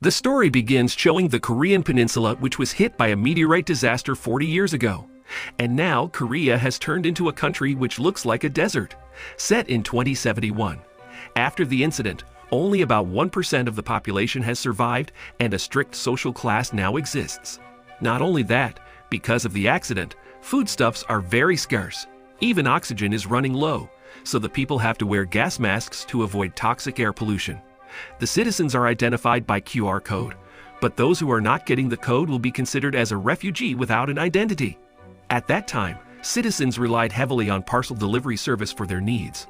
The story begins showing the Korean peninsula, which was hit by a meteorite disaster 40 years ago. And now Korea has turned into a country which looks like a desert, set in 2071. After the incident, only about 1% of the population has survived, and a strict social class now exists. Not only that, because of the accident, foodstuffs are very scarce. Even oxygen is running low, so the people have to wear gas masks to avoid toxic air pollution. The citizens are identified by QR code, but those who are not getting the code will be considered as a refugee without an identity. At that time, citizens relied heavily on parcel delivery service for their needs.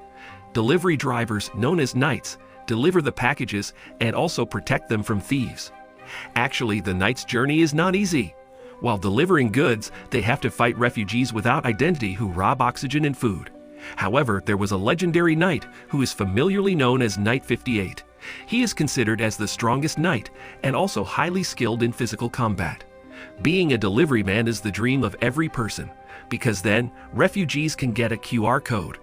Delivery drivers, known as knights, deliver the packages and also protect them from thieves. Actually, the knight's journey is not easy. While delivering goods, they have to fight refugees without identity who rob oxygen and food. However, there was a legendary knight who is familiarly known as Knight 58. He is considered as the strongest knight and also highly skilled in physical combat. Being a delivery man is the dream of every person, because then refugees can get a QR code,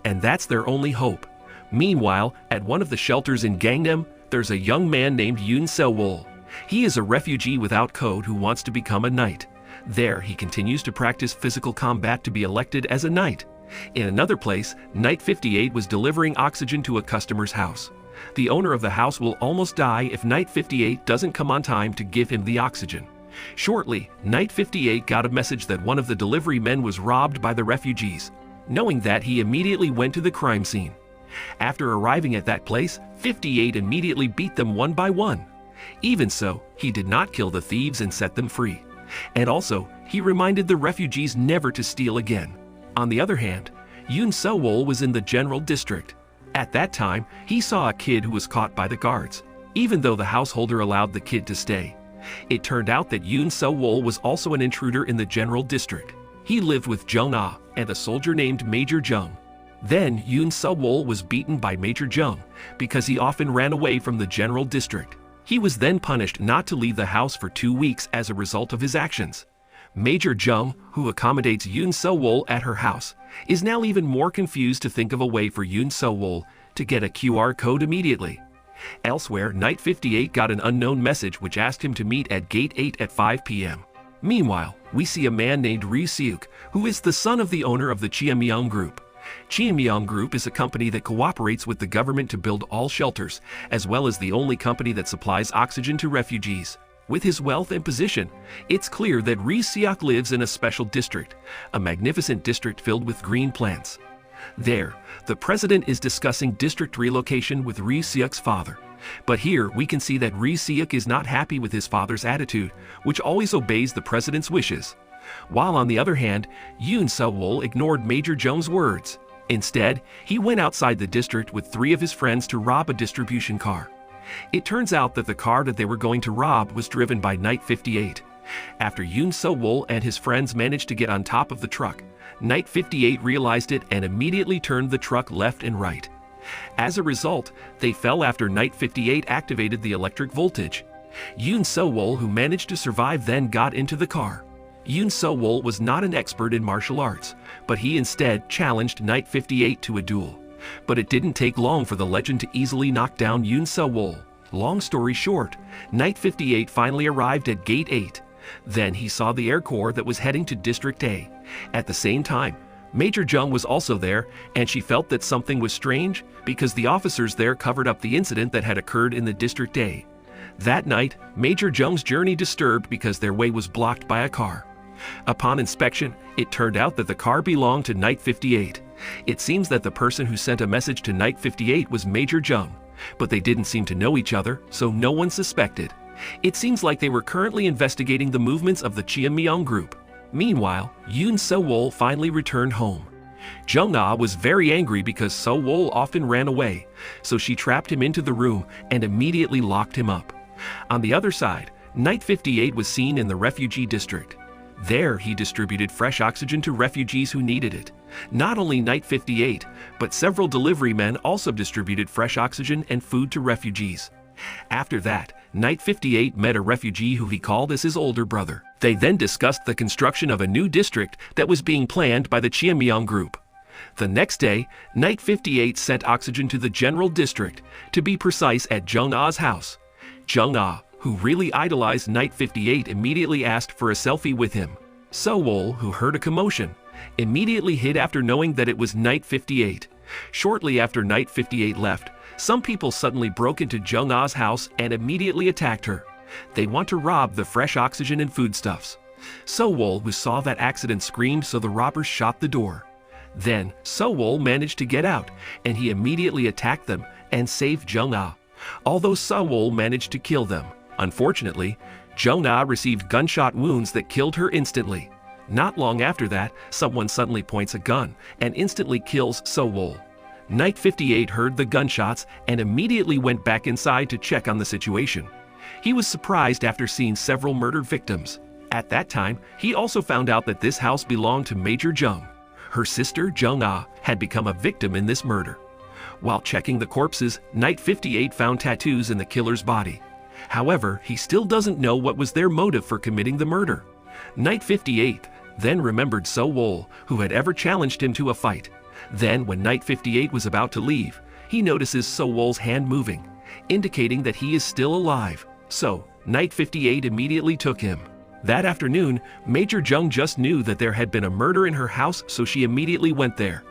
and that's their only hope. Meanwhile, at one of the shelters in Gangnam, there's a young man named Yoon Se-wol. He is a refugee without code who wants to become a knight. There, he continues to practice physical combat to be elected as a knight. In another place, Knight 58 was delivering oxygen to a customer's house. The owner of the house will almost die if Knight 58 doesn't come on time to give him the oxygen. Shortly, Knight 58 got a message that one of the delivery men was robbed by the refugees. Knowing that, he immediately went to the crime scene. After arriving at that place, 58 immediately beat them one by one. Even so, he did not kill the thieves and set them free. And also, he reminded the refugees never to steal again. On the other hand, Yoon Se-wol was in the general district. At that time, he saw a kid who was caught by the guards, even though the householder allowed the kid to stay. It turned out that Yoon Se-wol was also an intruder in the general district. He lived with Jung-ah and a soldier named Major Jung. Then Yoon Se-wol was beaten by Major Jung because he often ran away from the general district. He was then punished not to leave the house for 2 weeks as a result of his actions. Major Jung, who accommodates Yoon Se-wol at her house, is now even more confused to think of a way for Yoon Se-wol to get a QR code immediately. Elsewhere, Knight 58 got an unknown message which asked him to meet at Gate 8 at 5 p.m. Meanwhile, we see a man named BL4CK, who is the son of the owner of the Cheommyeong Group. Cheommyeong Group is a company that cooperates with the government to build all shelters, as well as the only company that supplies oxygen to refugees. With his wealth and position, it's clear that BL4CK lives in a special district, a magnificent district filled with green plants. There, the president is discussing district relocation with BL4CK's father. But here, we can see that BL4CK is not happy with his father's attitude, which always obeys the president's wishes. While on the other hand, Yoon Se-wol ignored Major Jung's words. Instead, he went outside the district with 3 of his friends to rob a distribution car. It turns out that the car that they were going to rob was driven by Knight 58. After Yoon Se-wol and his friends managed to get on top of the truck, Knight 58 realized it and immediately turned the truck left and right. As a result, they fell after Knight 58 activated the electric voltage. Yoon Se-wol, who managed to survive, then got into the car. Yoon Se-wol was not an expert in martial arts, but he instead challenged Knight 58 to a duel. But it didn't take long for the legend to easily knock down Yoon Se-wol. Long story short, Knight 58 finally arrived at Gate 8. Then he saw the Air Corps that was heading to District A. At the same time, Major Jung was also there, and she felt that something was strange because the officers there covered up the incident that had occurred in the District A. That night, Major Jung's journey disturbed because their way was blocked by a car. Upon inspection, it turned out that the car belonged to Knight 58. It seems that the person who sent a message to Knight 58 was Major Jung, but they didn't seem to know each other, so no one suspected. It seems like they were currently investigating the movements of the Cheommyeong Group. Meanwhile, Yoon Se-wol finally returned home. Jung-ah was very angry because Se-wol often ran away, so she trapped him into the room and immediately locked him up. On the other side, Knight 58 was seen in the refugee district. There, he distributed fresh oxygen to refugees who needed it. Not only Knight 58, but several delivery men also distributed fresh oxygen and food to refugees. After that, Knight 58 met a refugee who he called as his older brother. They then discussed the construction of a new district that was being planned by the Cheommyeong Group. The next day, Knight 58 sent oxygen to the general district, to be precise at Jung-ah's house. Jung-ah, who really idolized Knight 58, immediately asked for a selfie with him. So-wol, who heard a commotion, immediately hid after knowing that it was Knight 58. Shortly after Knight 58 left, some people suddenly broke into Jung-ah's house and immediately attacked her. They want to rob the fresh oxygen and foodstuffs. So-wol, who saw that accident, screamed, so the robbers shot the door. Then, So-wol managed to get out, and he immediately attacked them and saved Jung-ah. Although So-wol managed to kill them, unfortunately, Jung-ah received gunshot wounds that killed her instantly. Not long after that, someone suddenly points a gun and instantly kills So-wol. Knight 58 heard the gunshots and immediately went back inside to check on the situation. He was surprised after seeing several murdered victims. At that time, he also found out that this house belonged to Major Jung. Her sister, Jung-ah, had become a victim in this murder. While checking the corpses, Knight 58 found tattoos in the killer's body. However, he still doesn't know what was their motive for committing the murder. Knight 58 then remembered So-wol, who had ever challenged him to a fight. Then, when Knight 58 was about to leave, he notices So-wol's hand moving, indicating that he is still alive. So, Knight 58 immediately took him. That afternoon, Major Jung just knew that there had been a murder in her house, so she immediately went there.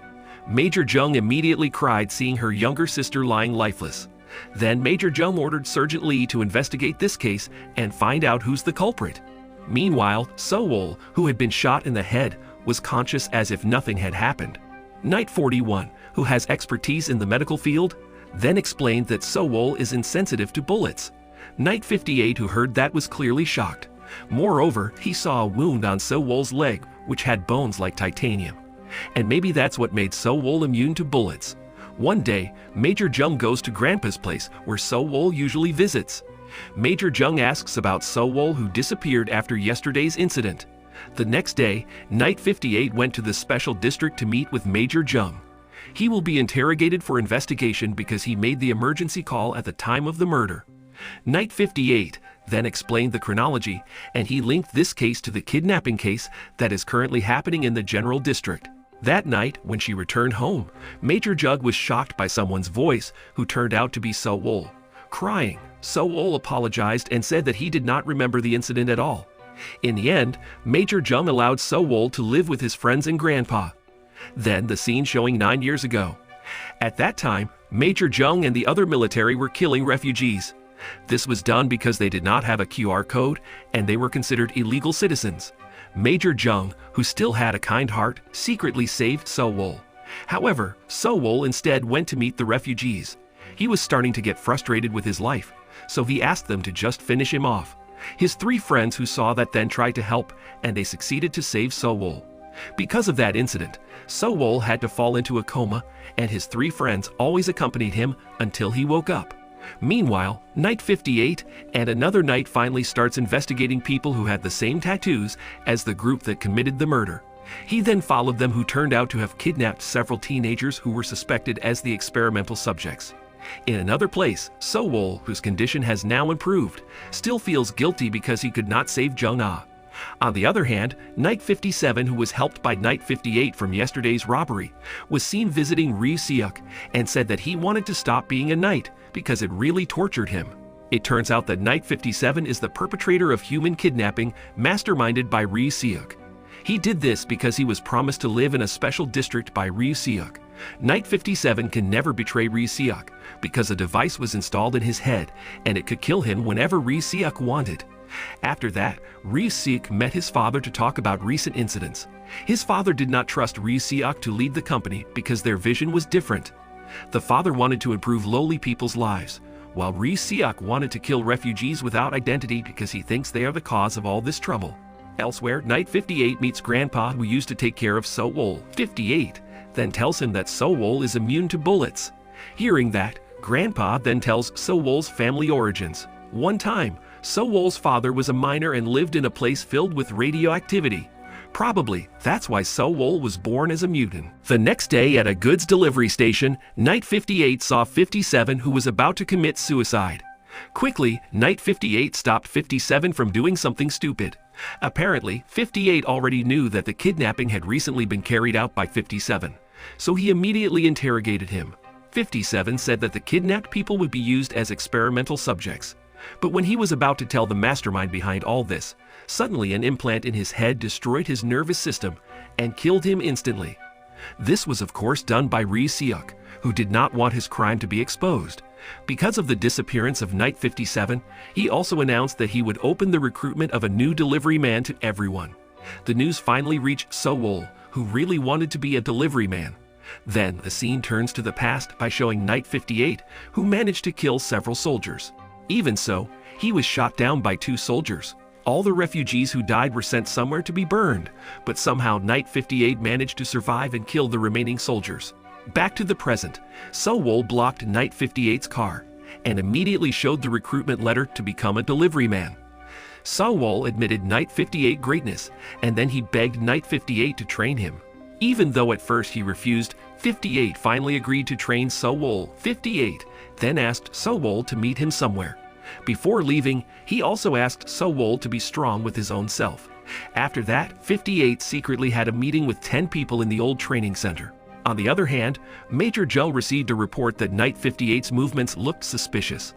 Major Jung immediately cried seeing her younger sister lying lifeless. Then Major Jung ordered Sergeant Lee to investigate this case and find out who's the culprit. Meanwhile, So-wol, who had been shot in the head, was conscious as if nothing had happened. Knight 41, who has expertise in the medical field, then explained that So-wol is insensitive to bullets. Knight 58, who heard that, was clearly shocked. Moreover, he saw a wound on So-wol's leg, which had bones like titanium. And maybe that's what made So-wol immune to bullets. One day, Major Jung goes to Grandpa's place, where So-wol usually visits. Major Jung asks about So-wol, who disappeared after yesterday's incident. The next day, Knight 58 went to the special district to meet with Major Jung. He will be interrogated for investigation because he made the emergency call at the time of the murder. Knight 58 then explained the chronology, and he linked this case to the kidnapping case that is currently happening in the general district. That night, when she returned home, Major Jung was shocked by someone's voice, who turned out to be So-wol. Crying, So-wol apologized and said that he did not remember the incident at all. In the end, Major Jung allowed So-wol to live with his friends and Grandpa. Then the scene showing 9 years ago. At that time, Major Jung and the other military were killing refugees. This was done because they did not have a QR code and they were considered illegal citizens. Major Jung, who still had a kind heart, secretly saved So-wol. However, So-wol instead went to meet the refugees. He was starting to get frustrated with his life, so he asked them to just finish him off. His 3 friends who saw that then tried to help, and they succeeded to save So-wol. Because of that incident, So-wol had to fall into a coma, and his 3 friends always accompanied him until he woke up. Meanwhile, Knight 58 and another knight finally starts investigating people who had the same tattoos as the group that committed the murder. He then followed them, who turned out to have kidnapped several teenagers who were suspected as the experimental subjects. In another place, So-wol, whose condition has now improved, still feels guilty because he could not save Jung-ah. On the other hand, Knight 57, who was helped by Knight 58 from yesterday's robbery, was seen visiting BL4CK and said that he wanted to stop being a knight because it really tortured him. It turns out that Knight 57 is the perpetrator of human kidnapping masterminded by BL4CK. He did this because he was promised to live in a special district by BL4CK. Knight 57 can never betray BL4CK because a device was installed in his head and it could kill him whenever BL4CK wanted. After that, BL4CK met his father to talk about recent incidents. His father did not trust BL4CK to lead the company because their vision was different. The father wanted to improve lowly people's lives, while BL4CK wanted to kill refugees without identity because he thinks they are the cause of all this trouble. Elsewhere, Knight 58 meets Grandpa, who used to take care of So-wol. 58 then tells him that So-wol is immune to bullets. Hearing that, Grandpa then tells So-wol's family origins. One time, So-wol's father was a miner and lived in a place filled with radioactivity. Probably, that's why So-wol was born as a mutant. The next day at a goods delivery station, Knight 58 saw 57, who was about to commit suicide. Quickly, Knight 58 stopped 57 from doing something stupid. Apparently, 58 already knew that the kidnapping had recently been carried out by 57, so he immediately interrogated him. 57 said that the kidnapped people would be used as experimental subjects. But when he was about to tell the mastermind behind all this, suddenly an implant in his head destroyed his nervous system and killed him instantly. This was of course done by BL4CK, who did not want his crime to be exposed. Because of the disappearance of Knight 57, he also announced that he would open the recruitment of a new delivery man to everyone. The news finally reached Sewol, who really wanted to be a delivery man. Then the scene turns to the past by showing Knight 58, who managed to kill several soldiers. Even so, he was shot down by 2 soldiers. All the refugees who died were sent somewhere to be burned, but somehow Knight 58 managed to survive and kill the remaining soldiers. Back to the present, Sewol blocked Knight 58's car and immediately showed the recruitment letter to become a delivery man. Sewol admitted Knight 58 greatness, and then he begged Knight 58 to train him. Even though at first he refused, 58 finally agreed to train Sewol. 58 then asked Sewol to meet him somewhere. Before leaving, he also asked Sewol to be strong with his own self. After that, 58 secretly had a meeting with 10 people in the old training center. On the other hand, Major Joe received a report that Knight 58's movements looked suspicious.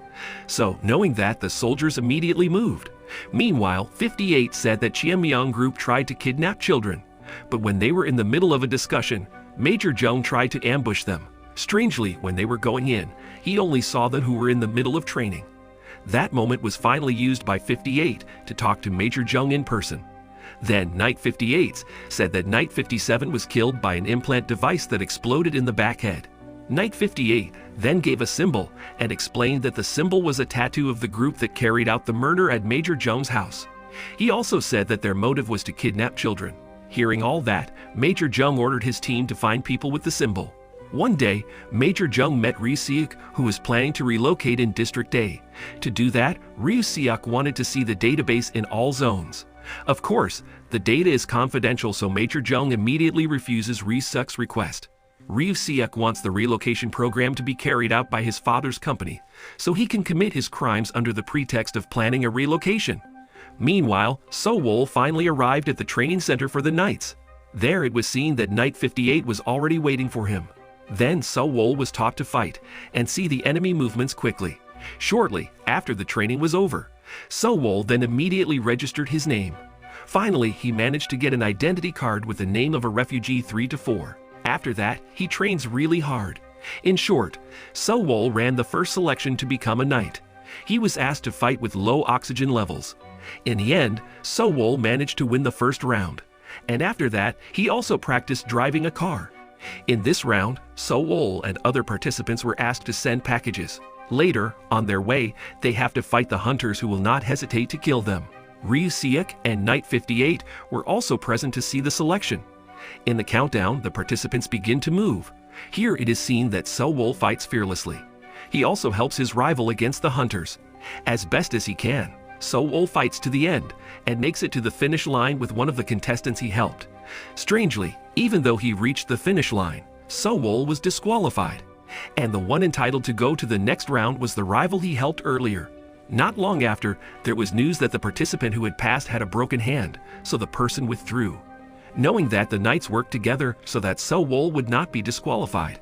So, knowing that, the soldiers immediately moved. Meanwhile, 58 said that Chiamyang group tried to kidnap children. But when they were in the middle of a discussion, Major Joe tried to ambush them. Strangely, when they were going in, he only saw them who were in the middle of training. That moment was finally used by 58 to talk to Major Joe in person. Then Knight 58 said that Knight 57 was killed by an implant device that exploded in the back head. Knight 58 then gave a symbol and explained that the symbol was a tattoo of the group that carried out the murder at Major Joe's house. He also said that their motive was to kidnap children. Hearing all that, Major Joe ordered his team to find people with the symbol. One day, Major Joe met BL4CK, who was planning to relocate in District A. To do that, BL4CK wanted to see the database in all zones. Of course, the data is confidential, so Major Joe immediately refuses BL4CK's request. BL4CK wants the relocation program to be carried out by his father's company, so he can commit his crimes under the pretext of planning a relocation. Meanwhile, Sewol finally arrived at the training center for the Knights. There it was seen that Knight 58 was already waiting for him. Then Sewol was taught to fight and see the enemy movements quickly. Shortly after the training was over, Sewol then immediately registered his name. Finally, he managed to get an identity card with the name of a refugee 3 to 4. After that, he trains really hard. In short, Sewol ran the first selection to become a knight. He was asked to fight with low oxygen levels. In the end, Sewol managed to win the first round. And after that, he also practiced driving a car. In this round, Sewol and other participants were asked to send packages. Later, on their way, they have to fight the hunters who will not hesitate to kill them. BL4CK and Knight 58 were also present to see the selection. In the countdown, the participants begin to move. Here it is seen that Sewol fights fearlessly. He also helps his rival against the hunters. As best as he can, Sewol fights to the end and makes it to the finish line with one of the contestants he helped. Strangely, even though he reached the finish line, Sewol was disqualified. And the one entitled to go to the next round was the rival he helped earlier. Not long after, there was news that the participant who had passed had a broken hand, so the person withdrew. Knowing that, the Knights worked together so that Sewol would not be disqualified.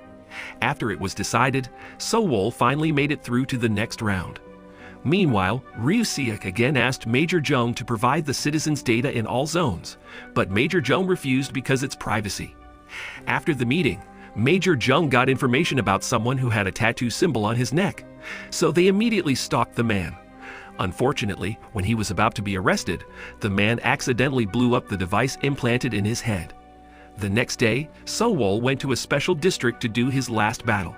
After it was decided, Sewol finally made it through to the next round. Meanwhile, BL4CK again asked Major Joe to provide the citizens' data in all zones, but Major Joe refused because it's privacy. After the meeting, Major Joe got information about someone who had a tattoo symbol on his neck, so they immediately stalked the man. Unfortunately, when he was about to be arrested, the man accidentally blew up the device implanted in his head. The next day, Sewol went to a special district to do his last battle.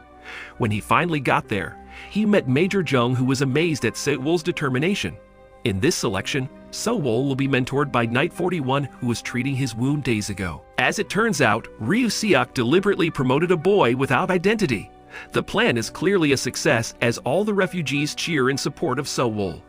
When he finally got there, he met Major Joe, who was amazed at Sewol's determination. In this selection, Sewol will be mentored by Knight 41, who was treating his wound days ago. As it turns out, BL4CK deliberately promoted a boy without identity. The plan is clearly a success as all the refugees cheer in support of Sewol.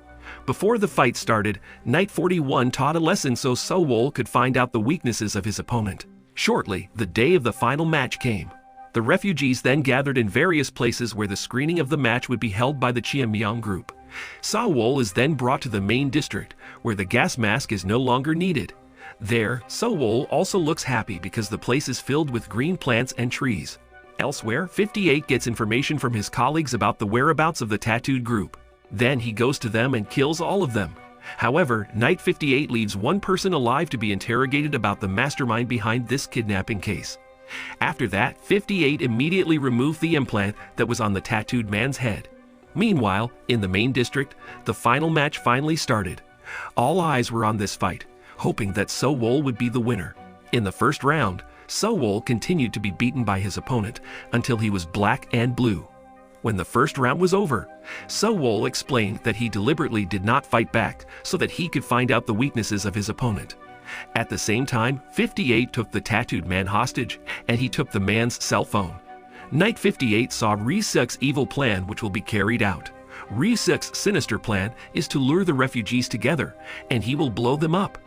Before the fight started, Knight 41 taught a lesson so Sewol could find out the weaknesses of his opponent. Shortly, the day of the final match came. The refugees then gathered in various places where the screening of the match would be held by the Chiamyang group. Sewol is then brought to the main district, where the gas mask is no longer needed. There, Sewol also looks happy because the place is filled with green plants and trees. Elsewhere, 58 gets information from his colleagues about the whereabouts of the tattooed group. Then he goes to them and kills all of them. However, Knight 58 leaves one person alive to be interrogated about the mastermind behind this kidnapping case. After that, 58 immediately removed the implant that was on the tattooed man's head. Meanwhile, in the main district, the final match finally started. All eyes were on this fight, hoping that So-wol would be the winner. In the first round, So-wol continued to be beaten by his opponent until he was black and blue. When the first round was over, So-wol explained that he deliberately did not fight back so that he could find out the weaknesses of his opponent. At the same time, 58 took the tattooed man hostage, and he took the man's cell phone. Knight 58 saw BL4CK's evil plan, which will be carried out. BL4CK's sinister plan is to lure the refugees together, and he will blow them up.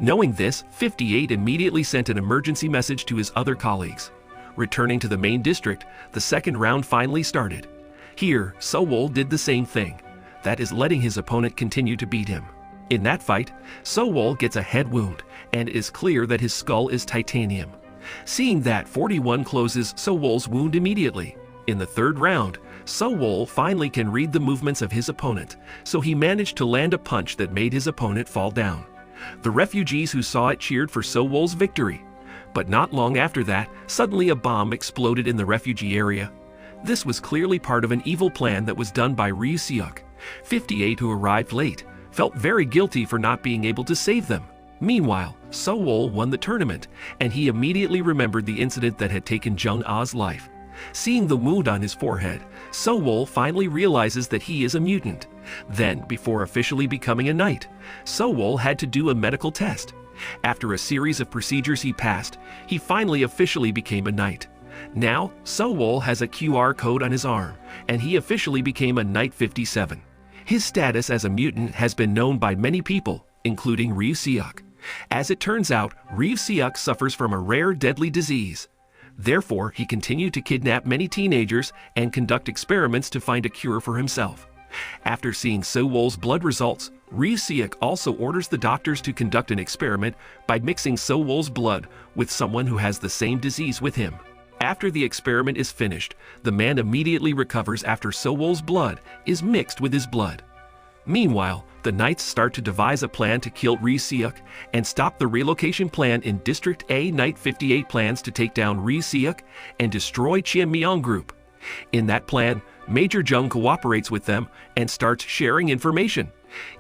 Knowing this, 58 immediately sent an emergency message to his other colleagues. Returning to the main district, the second round finally started. Here, So-wol did the same thing, that is letting his opponent continue to beat him. In that fight, So-wol gets a head wound, and it is clear that his skull is titanium. Seeing that, 41 closes So-wol's wound immediately. In the third round, So-wol finally can read the movements of his opponent, so he managed to land a punch that made his opponent fall down. The refugees who saw it cheered for So-wol's victory. But not long after that, suddenly a bomb exploded in the refugee area. This was clearly part of an evil plan that was done by BL4CK. 58, who arrived late, felt very guilty for not being able to save them. Meanwhile, So-wol won the tournament, and he immediately remembered the incident that had taken Jung-ah's life. Seeing the wound on his forehead, So-wol finally realizes that he is a mutant. Then, before officially becoming a knight, So-wol had to do a medical test. After a series of procedures he passed, he finally officially became a knight. Now, So-wol has a QR code on his arm, and he officially became a Knight 57. His status as a mutant has been known by many people, including BL4CK. As it turns out, BL4CK suffers from a rare deadly disease. Therefore, he continued to kidnap many teenagers and conduct experiments to find a cure for himself. After seeing So-wol's blood results, BL4CK also orders the doctors to conduct an experiment by mixing So-wol's blood with someone who has the same disease with him. After the experiment is finished, the man immediately recovers after So-wol's blood is mixed with his blood. Meanwhile, the Knights start to devise a plan to kill BL4CK and stop the relocation plan in District A. Knight 58 plans to take down BL4CK and destroy Cheonmyeong Group. In that plan, Major Jung cooperates with them and starts sharing information.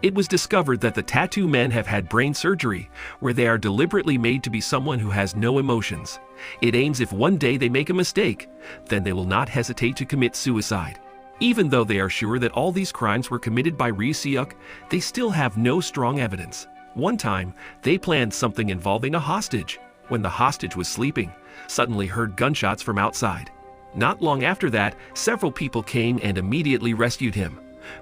It was discovered that the tattoo men have had brain surgery, where they are deliberately made to be someone who has no emotions. It aims if one day they make a mistake, then they will not hesitate to commit suicide. Even though they are sure that all these crimes were committed by BL4CK, they still have no strong evidence. One time, they planned something involving a hostage. When the hostage was sleeping, suddenly heard gunshots from outside. Not long after that, several people came and immediately rescued him.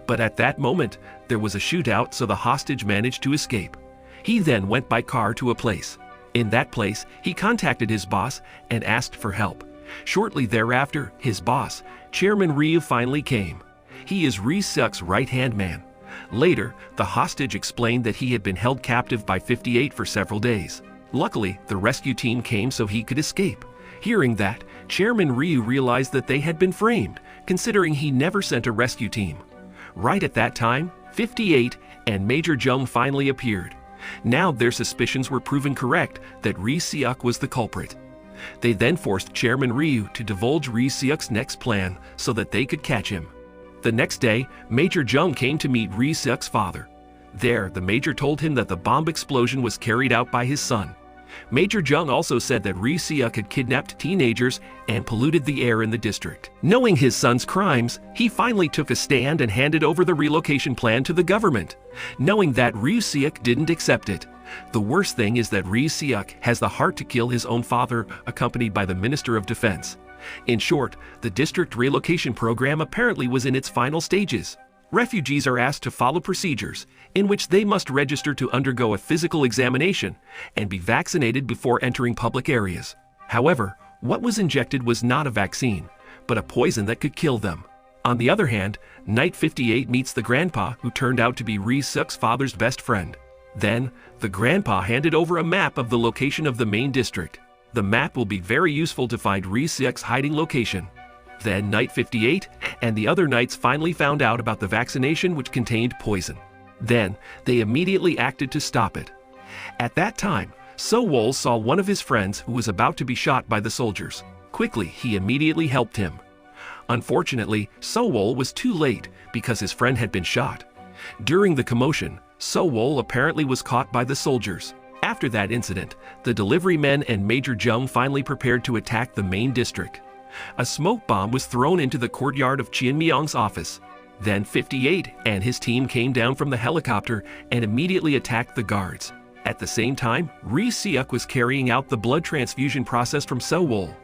But at that moment, there was a shootout, so the hostage managed to escape. He then went by car to a place. In that place, he contacted his boss and asked for help. Shortly thereafter, his boss, Chairman Ryu, finally came. He is BL4CK's right-hand man. Later, the hostage explained that he had been held captive by 58 for several days. Luckily, the rescue team came so he could escape. Hearing that, Chairman Ryu realized that they had been framed, considering he never sent a rescue team. Right at that time, 58 and Major Jung finally appeared. Now their suspicions were proven correct that BL4CK was the culprit. They then forced Chairman Ryu to divulge BL4CK's next plan so that they could catch him. The next day, Major Jung came to meet BL4CK's father. There, the Major told him that the bomb explosion was carried out by his son. Major Jung also said that BL4CK had kidnapped teenagers and polluted the air in the district. Knowing his son's crimes, he finally took a stand and handed over the relocation plan to the government. Knowing that BL4CK didn't accept it. The worst thing is that BL4CK has the heart to kill his own father, accompanied by the Minister of Defense. In short, the district relocation program apparently was in its final stages. Refugees are asked to follow procedures in which they must register to undergo a physical examination and be vaccinated before entering public areas. However, what was injected was not a vaccine, but a poison that could kill them. On the other hand, Knight 58 meets the grandpa, who turned out to be BL4CK's father's best friend. Then, the grandpa handed over a map of the location of the main district. The map will be very useful to find BL4CK's hiding location. Then Knight 58 and the other knights finally found out about the vaccination which contained poison. Then they immediately acted to stop it. At that time, So-wol saw one of his friends who was about to be shot by the soldiers. Quickly, he immediately helped him. Unfortunately, So-wol was too late because his friend had been shot. During the commotion, So-wol apparently was caught by the soldiers. After that incident, the delivery men and Major Jung finally prepared to attack the main district. A smoke bomb was thrown into the courtyard of Chien Myong's office. Then 58 and his team came down from the helicopter and immediately attacked the guards. At the same time, BL4CK was carrying out the blood transfusion process from So-wol.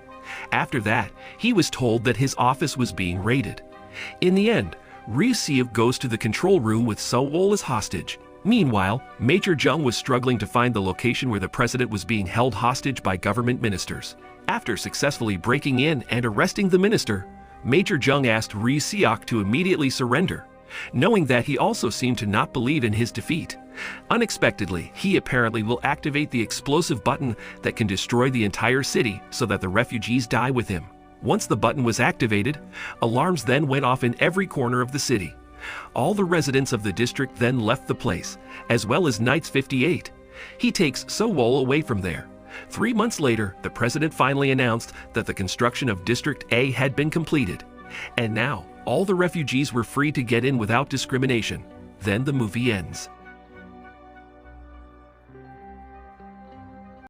After that, he was told that his office was being raided. In the end, BL4CK goes to the control room with So-wol as hostage. Meanwhile, Major Jung was struggling to find the location where the president was being held hostage by government ministers. After successfully breaking in and arresting the minister, Major Jung asked BL4CK to immediately surrender, knowing that he also seemed to not believe in his defeat. Unexpectedly, he apparently will activate the explosive button that can destroy the entire city so that the refugees die with him. Once the button was activated, alarms then went off in every corner of the city. All the residents of the district then left the place, as well as Knights 58. He takes So-wol away from there. 3 months later, the president finally announced that the construction of District A had been completed. And now, all the refugees were free to get in without discrimination. Then the movie ends.